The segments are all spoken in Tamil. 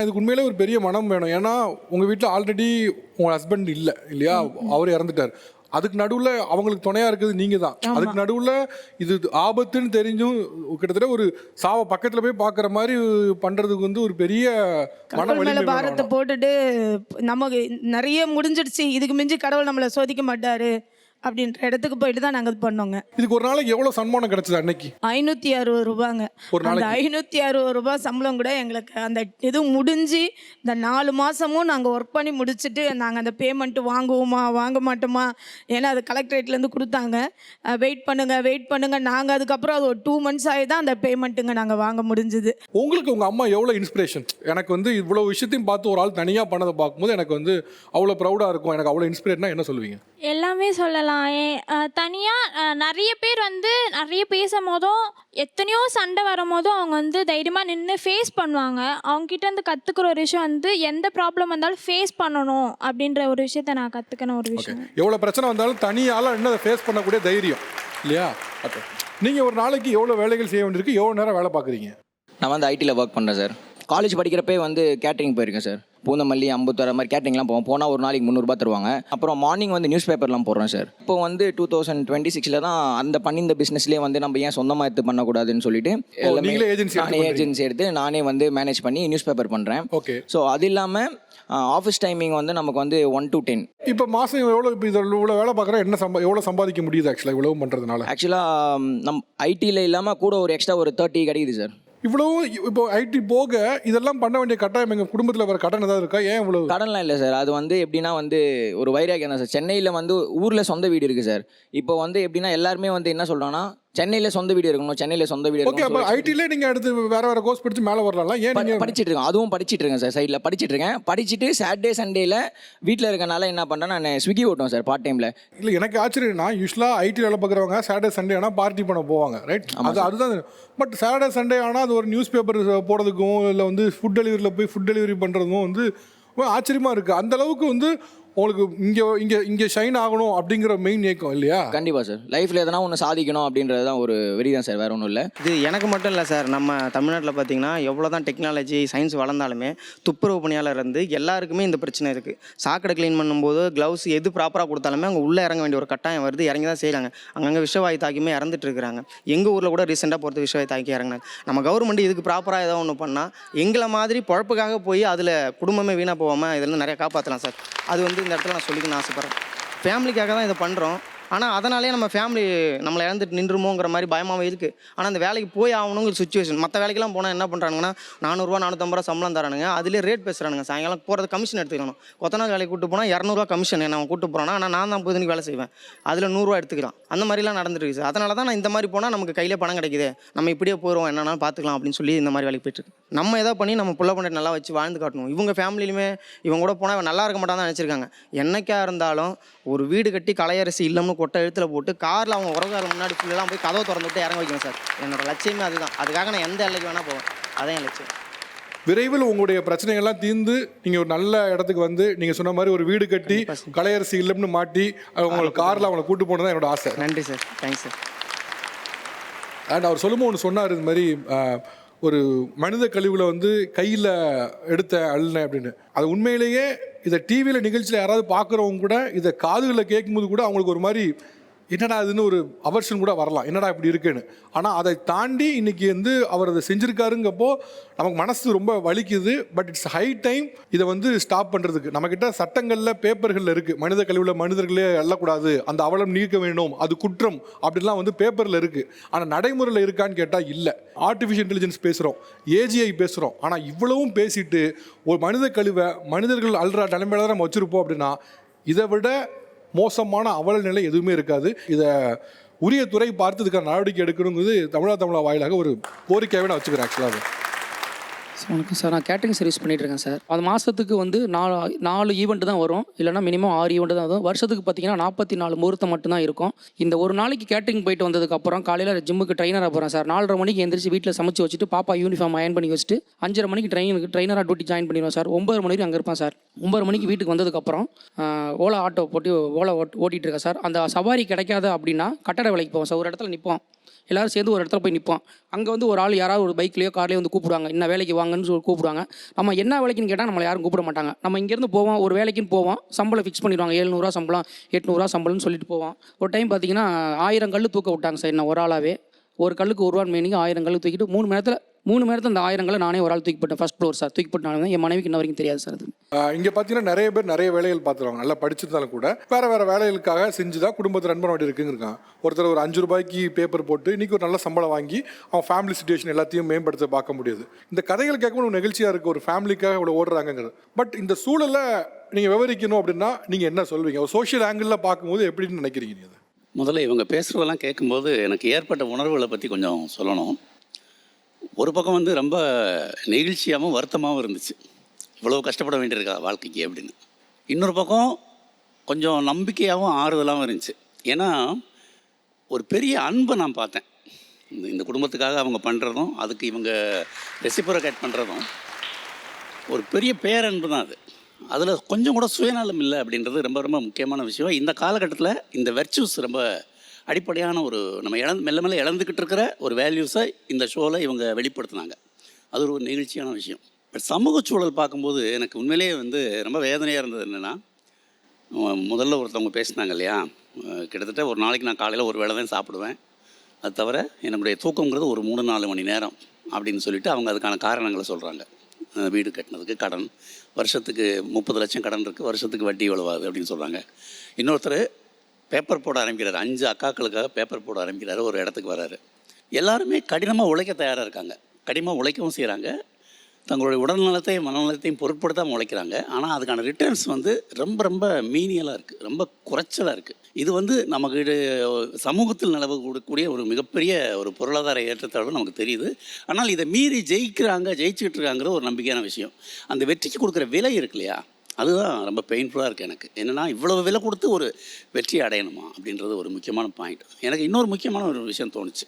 இதுக்கு உண்மையிலே ஒரு பெரிய மனம் வேணும். ஏன்னா உங்கள் வீட்டில் ஆல்ரெடி உங்கள் ஹஸ்பண்ட் இல்லை இல்லையா, அவர் இறந்துட்டார். அதுக்கு நடுவில் அவங்களுக்கு துணையாக இருக்குது நீங்கள் தான். அதுக்கு நடுவில் இது ஆபத்துன்னு தெரிஞ்சும் கிட்டத்தட்ட ஒரு சாவை பக்கத்தில் போய் பார்க்குற மாதிரி பண்ணுறதுக்கு வந்து ஒரு பெரிய மன வலிமை பாரத்தை போட்டுட்டு நமக்கு நிறைய முடிஞ்சிடுச்சு, இதுக்கு மிஞ்சி கடவுள் நம்மளை சோதிக்க மாட்டாரு அப்படின்ற இடத்துக்கு போயிட்டு தான் நாங்கள் பண்ணோங்க. இதுக்கு ஒரு நாளைக்கு எவ்வளோ சன்மானம் கிடைச்சது அன்னைக்கு? 560 ரூபாங்க. அந்த 560 ரூபாய் சம்பளம் கூட எங்களுக்கு அந்த இது முடிஞ்சு இந்த 4 மாதமும் நாங்கள் ஒர்க் பண்ணி முடிச்சுட்டு நாங்கள் அந்த பேமெண்ட்டு வாங்குவோமா வாங்க மாட்டோமா, ஏன்னா அது கலெக்டரேட்லேருந்து கொடுத்தாங்க. வெயிட் பண்ணுங்க. நாங்கள் அதுக்கப்புறம் அது ஒரு 2 months ஆகி தான் அந்த பேமெண்ட்டுங்க நாங்கள் வாங்க முடிஞ்சுது. உங்களுக்கு உங்கள் அம்மா எவ்வளோ இன்ஸ்பிரேஷன்? எனக்கு வந்து இவ்வளோ விஷயத்தையும் பார்த்து ஒரு ஆள் தனியாக பண்ணதை பார்க்கும்போது எனக்கு வந்து அவ்வளோ ப்ரௌடாக இருக்கும். எனக்கு அவ்வளோ இன்ஸ்பிரேஷனாக என்ன சொல்லுவீங்க? எல்லாமே சொல்லலாம். தனியாக நிறைய பேர் வந்து நிறைய பேசும் போதும் எத்தனையோ சண்டை வரும் போதும் அவங்க வந்து தைரியமாக நின்று ஃபேஸ் பண்ணுவாங்க. அவங்ககிட்ட இருந்து கற்றுக்கிற ஒரு விஷயம் வந்து எந்த ப்ராப்ளம் வந்தாலும் ஃபேஸ் பண்ணணும் அப்படின்ற ஒரு விஷயத்த நான் கற்றுக்கின ஒரு விஷயம். எவ்வளோ பிரச்சனை வந்தாலும் தனியால் என்ன ஃபேஸ் பண்ணக்கூடிய தைரியம் இல்லையா? ஓகே, நீங்கள் ஒரு நாளைக்கு எவ்வளோ வேலைகள் செய்ய வேண்டியிருக்கு, எவ்வளோ நேரம் வேலை பார்க்குறீங்க? நான் வந்து ஐடியில் ஒர்க் பண்ணுறேன் சார். காலேஜ் படிக்கிறப்பே வந்து கேட்ரிங் போயிருக்கேன் சார். பூந்தமல்லி, அம்பத்தூர் மாதிரி கேட்ரிங்லாம் போனால் ஒரு நாளைக்கு 300 ரூபா தருவாங்க. அப்புறம் மார்னிங் வந்து நியூஸ் பேப்பர்லாம் போடுறேன் சார். இப்போ வந்து 2026 தான் அந்த இந்த பிஸ்னஸ்லேயே வந்து நம்ம ஏன் சொந்தமாக எடுத்து பண்ணக்கூடாதுன்னு சொல்லிட்டு ஏஜென்சி எடுத்து நானே வந்து மேனேஜ் பண்ணி நியூஸ் பேப்பர் பண்ணுறேன். ஓகே. ஸோ அது இல்லாமல் ஆஃபீஸ் டைமிங் வந்து நமக்கு வந்து 1 to 10. இப்போ மாதம் எவ்வளோ, இப்போ இதில் இவ்வளோ வேலை பார்க்குறேன், எவ்வளோ சம்பாதிக்க முடியுது ஆக்சுவலாக இவ்வளோ பண்ணுறதுனால? ஆக்சுவலாக ஐடியில் இல்லாமல் கூட ஒரு எக்ஸ்ட்ரா ஒரு 30 கிடைக்குது சார். இவ்வளோ இப்போ ஐடி போக இதெல்லாம் பண்ண வேண்டிய கட்டாயம் எங்கள் குடும்பத்தில் வர கடன் ஏதாவது இருக்கா? ஏன் இவ்வளோ? கடன்லாம் இல்லை சார். அது வந்து எப்படின்னா வந்து ஒரு வைராக்கியம் தான் சார். சென்னையில் வந்து ஊரில் சொந்த வீடு இருக்குது சார். இப்போ வந்து எப்படின்னா எல்லாருமே வந்து என்ன சொல்கிறாங்கன்னா சென்னையில் சொந்த வீடு இருக்கணும், சென்னையில் சொந்த வீடு இருக்கணும். ஓகே, அப்போ ஐடியிலே நீங்கள் அடுத்து வேறு கோர்ஸ் படித்து மேலே வரலாம். ஏன் நீங்கள் படிச்சுட்டு இருக்கோம்? அதுவும் படிச்சுட்டு இருக்கேன் சார். சைடில் படிச்சுட்டு இருக்கேன். படிச்சுட்டு சாட்டர்டே சண்டேல வீட்டில் இருக்கனால என்ன பண்ணுறேன், நான் ஸ்விக்கி ஓட்டுவேன் சார் பார்ட் டைமில். இல்லை, எனக்கு ஆச்சரியம். நான் யூஸ்வலாக ஐடி வேலை பார்க்குறவங்க சாட்டர்டே சண்டே ஆனால் பார்ட்டி பண்ண போவாங்க, ரைட்? அதுதான். பட் சாட்டர்டே சண்டே ஆனால் அது ஒரு நியூஸ் பேப்பர் போடுறதுக்கும் இல்லை வந்து ஃபுட் டெலிவரியில் போய் ஃபுட் டெலிவரி பண்ணுறதுக்கும் வந்து ஆச்சரியமாக இருக்குது. அந்தளவுக்கு வந்து உங்களுக்கு இங்கே ஷைன் ஆகணும் அப்படிங்கிற மெயின் ஏக்கம் இல்லையா? கண்டிப்பாக சார். லைஃப்பில் எதனா ஒன்று சாதிக்கணும் அப்படின்றது தான் ஒரு வெறி தான் சார், வேறு ஒன்றும் இல்லை. இது எனக்கு மட்டும் இல்லை சார். நம்ம தமிழ்நாட்டில் பார்த்தீங்கன்னா எவ்வளோ தான் டெக்னாலஜி சயின்ஸ் வளர்ந்தாலுமே துப்புரவு பணியாளர் இருந்து எல்லாருக்குமே இந்த பிரச்சனை இருக்குது. சாக்கடை க்ளீன் பண்ணும்போது க்ளவுஸ் எது ப்ராப்பராக கொடுத்தாலுமே அவங்க உள்ளே இறங்க வேண்டிய ஒரு கட்டாயம் வருது. இறங்கி தான் செய்கிறாங்க. அங்கங்கே விஷவாயு தாக்கியுமே இறந்துட்டு இருக்கிறாங்க. எங்கள் ஊரில் கூட ரீசெண்டாக பொறுத்த விஷவாயு தாக்கி இறங்கினாங்க. நம்ம கவர்மெண்ட் இதுக்கு ப்ராப்பராக ஏதோ ஒன்று பண்ணால் எங்களை மாதிரி பொழப்புக்காக போய் அதில் குடும்பமே வீணாக போகாமல் இதில் நிறையா காப்பாற்றலாம் சார். அது வந்து இந்த இடத்துல நான் சொல்லிக்க ஆசைப்பட்றேன். ஃபேமிலிக்காக தான் இதை பண்ணுறோம். ஆனால் அதனாலே நம்ம ஃபேமிலி நம்மளை இழந்துட்டு நின்றுமோங்கிற மாதிரி பயமாகவே இருக்குது. ஆனால் அந்த வேலைக்கு போய் ஆகணுங்கிற சுச்சுவேஷன். மற்ற வேலைக்கெல்லாம் போனால் என்ன பண்ணுறாங்கன்னா 400 ரூபா 450 ரூபா சம்பளம் தரானுங்க. அதிலே ரேட் பேசுகிறானுங்க. சாயங்காலம் போகிறது கமிஷன் எடுத்துக்கணும். கொத்தனார் வேலைக்கு கூட்டு போனால் 200 ரூபா கமிஷன் என்ன அவன் கூட்டு போகிறான்னா, ஆனால் நான் தான் பொழுதுக்கு வேலை செய்வேன். அதில் 100 ரூபா எடுத்துக்கலாம். அந்த மாதிரிலாம் நடந்துட்டு இருக்குது சார். அதனால தான் நான் இந்த மாதிரி போனால் நமக்கு கையிலே பணம் கிடைக்குது, நம்ம இப்படியே போகிறோம், என்னன்னாலும் பார்த்துக்கலாம் அப்படின்னு சொல்லி இந்த மாதிரி வேலைக்கு போயிட்டுருக்கு. நம்ம ஏதோ பண்ணி நம்ம புள்ள பண்ணி நல்லா வச்சு வாழ்ந்து காட்டணும். இவங்க ஃபேமிலியிலுமே இவங்க கூட போனால் நல்லா இருக்க மாட்டான்னு தான் நினச்சிருக்காங்க. என்னைக்கா இருந்தாலும் ஒரு வீடு கட்டி கலையரசி இல்லம்னு கொட்டை எழுத்தில் போட்டு காரில் அவங்க உறவுகார முன்னாடி ஃபுல்லாக போய் கதவை திறந்து விட்டு இறங்க வைக்கணும் சார். என்னோட லட்சியமே அதுதான். அதுக்காக நான் எந்த எல்லைக்கு வேணால் போவேன். அதான் என் லட்சியம். விரைவில் உங்களுடைய பிரச்சனைகள்லாம் தீர்ந்து நீங்கள் ஒரு நல்ல இடத்துக்கு வந்து நீங்கள் சொன்ன மாதிரி ஒரு வீடு கட்டி கலையரசி இல்லம்னு மாட்டி உங்களுக்கு காரில் அவங்களை கூட்டு போனது தான் என்னோட ஆசை. நன்றி சார். Thanks sir. அண்ட் அவர் சொல்லும்போது ஒன்று சொன்னார், இது மாதிரி ஒரு மனித கழிவில் வந்து கையில் எடுத்த அழுனேன் அப்படின்னு. அது உண்மையிலேயே இதை டிவியில் நிகழ்ச்சியில் யாராவது பார்க்குறவங்க கூட இதை காதுகளில் கேட்கும்போது கூட அவங்களுக்கு ஒரு மாதிரி என்னடா இதுன்னு ஒரு அவர்ஷன் கூட வரலாம், என்னடா இப்படி இருக்குன்னு. ஆனால் அதை தாண்டி இன்றைக்கி வந்து அவர் அதை செஞ்சுருக்காருங்கப்போ நமக்கு மனசு ரொம்ப வலிக்குது. பட் இட்ஸ் ஹை டைம் இதை வந்து ஸ்டாப் பண்ணுறதுக்கு. நம்மக்கிட்ட சட்டங்களில் பேப்பர்களில் இருக்குது, மனித கழிவில் மனிதர்களே அள்ளக்கூடாது, அந்த அவலம் நீக்க வேண்டும், அது குற்றம் அப்படின்லாம் வந்து பேப்பரில் இருக்குது. ஆனால் நடைமுறையில் இருக்கான்னு கேட்டால் இல்லை. ஆர்டிஃபிஷியல் இன்டெலிஜென்ஸ் பேசுகிறோம், ஏஜிஐ பேசுகிறோம். ஆனால் இவ்வளவும் பேசிட்டு ஒரு மனித கழிவை மனிதர்கள் அல்ற நிலைமையில தான் நம்ம வச்சுருப்போம் அப்படின்னா இதை விட மோசமான அவல நிலை எதுவுமே இருக்காது. இதை உரிய துறை பார்த்து இதுக்கான நடவடிக்கை எடுக்கணுங்கிறது தமிழா வாயிலாக ஒரு கோரிக்கையாகவே நான் வச்சுக்கிறேன். ஆக்சுவலாக வணக்கம் சார். நான் கேட்டரிங் சர்வீஸ் பண்ணிகிட்ருக்கேன் சார். அது மாதத்துக்கு வந்து 4 ஈவெண்ட் தான் வரும், இல்லைனா மினிமம் 6 ஈவெண்ட் தான் வரும். வருஷத்துக்கு பார்த்தீங்கன்னா 44 முகூர்த்தம் மட்டும்தான் இருக்கும். இந்த ஒரு நாளைக்கு கேட்டரிங் போயிட்டு வந்ததுக்கப்புறம் காலையில் ஜிம்முக்கு ட்ரைனராக போகிறேன் சார். 4:30 மணிக்கு எந்திரிச்சு வீட்டில் சமைச்சு வச்சுட்டு பாப்பா யூனிஃபார்ம் அயன் பண்ணி வச்சுட்டு 5:30 மணிக்கு ட்ரைனராக டியூட்டி ஜாயின் பண்ணிடுவேன் சார். 9 மணிக்கு அங்கே இருப்பேன் சார். 9 மணிக்கு வீட்டுக்கு வந்ததுக்கப்புறம் ஓலா ஆட்டோ போட்டு ஓட்டிகிட்டு இருக்கேன் சார். அந்த சவாரி கிடைக்காத அப்படின்னா கட்டட வேலைக்கு போவோம் சார். ஒரு இடத்துல நிற்போம், எல்லோரும் சேர்ந்து ஒரு இடத்துல போய் நிற்போம். அங்கே வந்து ஒரு ஆள் யாராவது ஒரு பைக்லேயோ கார்லேயோ வந்து கூப்பிடுவாங்க, என்ன வேலைக்கு வாங்கன்னு சொல்லி கூப்பிடுவாங்க. நம்ம என்ன வேலைக்குன்னு கேட்டால் நம்மளை யாரும் கூப்பிட மாட்டாங்க. நம்ம இங்கேருந்து போவோம், ஒரு வேலைக்குன்னு போவோம், சம்பளம் ஃபிக்ஸ் பண்ணிடுவாங்க, 700 சம்பளம் 800 சம்பளம்னு சொல்லிட்டு போவோம். ஒரு டைம் பார்த்தீங்கன்னா 1000 கல் தூக்க விட்டாங்க சார், என்ன ஒரு ஆளாகவே. ஒரு கல்லுக்கு 1 ரூபான்னு மீனிங்க 1000 கல் தூக்கிட்டு 3 மணி நேரத்தில் அந்த 1000 கல்லை நானே ஒரு ஆள் தூக்கி போட்டேன். ஃபர்ஸ்ட் ஃப்ளோர் சார், தூக்கி போட்டாங்க. என் மனைவிக்கு இன்ன வரைக்கும் தெரியாது சார் அது. இங்கே பார்த்தீங்கன்னா நிறைய பேர் நிறைய வேலைகள் பார்த்துருவாங்க, நல்லா படிச்சிருந்தாலும் கூட வேறு வேலைகளுக்காக செஞ்சு தான் குடும்பத்தை ரன் பண்ண வேண்டி இருக்குங்கிறாங்க. ஒருத்தர் ஒரு 5 ரூபாய்க்கு பேப்பர் போட்டு இன்றைக்கி ஒரு நல்ல சம்பளம் வாங்கி அவன் ஃபேமிலி சுச்சுவேஷன் எல்லாத்தையும் மேம்படுத்த பார்க்க முடியாது. இந்த கதைகள் கேட்கும்போது நெகிழ்ச்சியாக இருக்குது, ஒரு ஃபேமிலிக்காக இவ்வளோ ஓடுறாங்கிறது. பட் இந்த சூழலை நீங்கள் விவரிக்கணும் அப்படின்னா நீங்கள் என்ன சொல்வீங்க? ஒரு சோஷியல் ஆங்கிளில் பார்க்கும்போது எப்படின்னு நினைக்கிறீங்க நீங்கள்? முதல்ல இவங்க பேசுகிறதெல்லாம் கேட்கும்போது எனக்கு ஏற்பட்ட உணர்வுகளை பற்றி கொஞ்சம் சொல்லணும். ஒரு பக்கம் வந்து ரொம்ப நெகிழ்ச்சியாகவும் வருத்தமாகவும் இருந்துச்சு, இவ்வளோ கஷ்டப்பட வேண்டியிருக்கா வாழ்க்கைக்கு அப்படின்னு. இன்னொரு பக்கம் கொஞ்சம் நம்பிக்கையாகவும் ஆறுதலாகவும் இருந்துச்சு. ஏன்னா ஒரு பெரிய அன்பை நான் பார்த்தேன் இந்த குடும்பத்துக்காக அவங்க பண்ணுறதும், அதுக்கு இவங்க ரெசிப்ரோகேட் பண்ணுறதும் ஒரு பெரிய பேரன்பு தான் அது. அதில் கொஞ்சம் கூட சுயநலம் இல்லை அப்படின்றது ரொம்ப ரொம்ப முக்கியமான விஷயம். இந்த காலகட்டத்தில் இந்த வெர்ச்சூஸ் ரொம்ப அடிப்படையான ஒரு நம்ம மெல்ல மெல்ல இழந்துக்கிட்டு இருக்கிற ஒரு வேல்யூஸை இந்த ஷோவில் இவங்க வெளிப்படுத்தினாங்க. அது ஒரு நெகிழ்ச்சியான விஷயம். பட் சமூக சூழல் பார்க்கும்போது எனக்கு உண்மையிலேயே வந்து ரொம்ப வேதனையாக இருந்தது. என்னென்னா, முதல்ல ஒருத்தவங்க பேசினாங்க இல்லையா, கிட்டத்தட்ட ஒரு நாளைக்கு நான் காலையில் ஒரு வேளை தான் சாப்பிடுவேன், அது தவிர என்னுடைய தூக்கங்கிறது ஒரு 3-4 மணி நேரம் அப்படின்னு சொல்லிட்டு அவங்க அதுக்கான காரணங்களை சொல்கிறாங்க. வீடு கட்டினதுக்கு கடன், வருஷத்துக்கு 30 லட்சம் கடன் இருக்குது, வருஷத்துக்கு வட்டி எவ்வளவாது அப்படின்னு சொல்கிறாங்க. இன்னொருத்தர் பேப்பர் போட ஆரம்பிக்கிறார், 5 அக்காக்களுக்காக பேப்பர் போட ஆரம்பிக்கிறாரு, ஒரு இடத்துக்கு வராரு. எல்லாருமே கடினமாக உழைக்க தயாராக இருக்காங்க, கடினமாக உழைக்கவும் செய்கிறாங்க, தங்களுடைய உடல்நலத்தையும் மனநலத்தையும் பொருட்படுத்தாமல் உழைக்கிறாங்க. ஆனால் அதுக்கான ரிட்டர்ன்ஸ் வந்து ரொம்ப ரொம்ப மீனியலாக இருக்குது, ரொம்ப குறைச்சலாக இருக்குது. இது வந்து நமக்கு சமூகத்தில் நிலவக்கூடிய ஒரு மிகப்பெரிய ஒரு பொருளாதார ஏற்றத்தாழ்வு நமக்கு தெரியுது. ஆனால் இதை மீறி ஜெயிச்சுக்கிட்டு இருக்காங்கிற ஒரு நம்பிக்கையான விஷயம். அந்த வெற்றிக்கு கொடுக்குற விலை இருக்கு இல்லையா, அதுதான் ரொம்ப பெயின்ஃபுல்லாக இருக்குது எனக்கு. என்னென்னா, இவ்வளவு விலை கொடுத்து ஒரு வெற்றி அடையணுமா அப்படின்றது ஒரு முக்கியமான பாயிண்ட். எனக்கு இன்னொரு முக்கியமான ஒரு விஷயம் தோணுச்சு.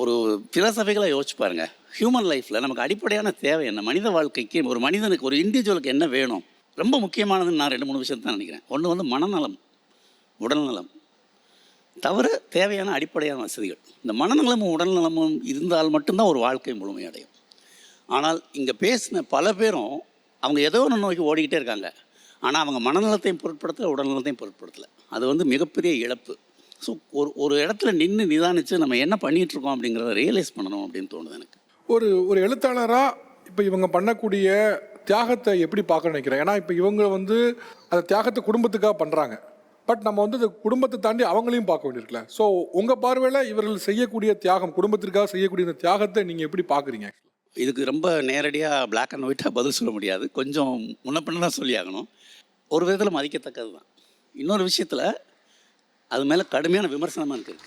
ஒரு ஃபிலாசபிக்கலாக யோசிச்சு பாருங்கள், ஹியூமன் லைஃப்பில் நமக்கு அடிப்படையான தேவை என்ன? மனித வாழ்க்கைக்கு ஒரு மனிதனுக்கு, ஒரு இண்டிவிஜுவலுக்கு என்ன வேணும்? ரொம்ப முக்கியமானதுன்னு நான் 2-3 விஷயத்தை தான் நினைக்கிறேன். ஒன்று வந்து மனநலம், உடல்நலம், தவிர தேவையான அடிப்படையான வசதிகள். இந்த மனநலமும் உடல்நலமும் இருந்தால் மட்டும்தான் ஒரு வாழ்க்கை முழுமையடையும். ஆனால் இங்கே பேசின பல பேரும் அவங்க ஏதோ ஒன்று நோக்கி ஓடிக்கிட்டே இருக்காங்க, ஆனால் அவங்க மனநலத்தையும் பொருட்படுத்தலை, உடல்நலத்தையும் பொருட்படுத்தலை. அது வந்து மிகப்பெரிய இழப்பு. ஸோ ஒரு இடத்துல நின்று நிதானித்து நம்ம என்ன பண்ணிகிட்ருக்கோம் அப்படிங்கிறத ரியலைஸ் பண்ணணும் அப்படின்னு தோணுது எனக்கு. ஒரு எழுத்தாளராக இப்போ இவங்க பண்ணக்கூடிய தியாகத்தை எப்படி பார்க்க நினைக்கிறேன்? ஏன்னா இப்போ இவங்க வந்து அந்த தியாகத்தை குடும்பத்துக்காக பண்ணுறாங்க, பட் நம்ம வந்து அந்த குடும்பத்தை தாண்டி அவங்களையும் பார்க்க வேண்டியிருக்குல்ல. ஸோ உங்கள் பார்வையில் இவர்கள் செய்யக்கூடிய தியாகம், குடும்பத்திற்காக செய்யக்கூடிய இந்த தியாகத்தை நீங்கள் எப்படி பார்க்குறீங்க? இதுக்கு ரொம்ப நேரடியாக பிளாக் அண்ட் ஒயிட்டாக பதில் சொல்ல முடியாது, கொஞ்சம் முன்ன பின்ன தான் சொல்லி ஆகணும். ஒரு விதத்தில் மதிக்கத்தக்கது தான். இன்னொரு விஷயத்தில் அது மேலே கடுமையான விமர்சனமாக இருக்குது.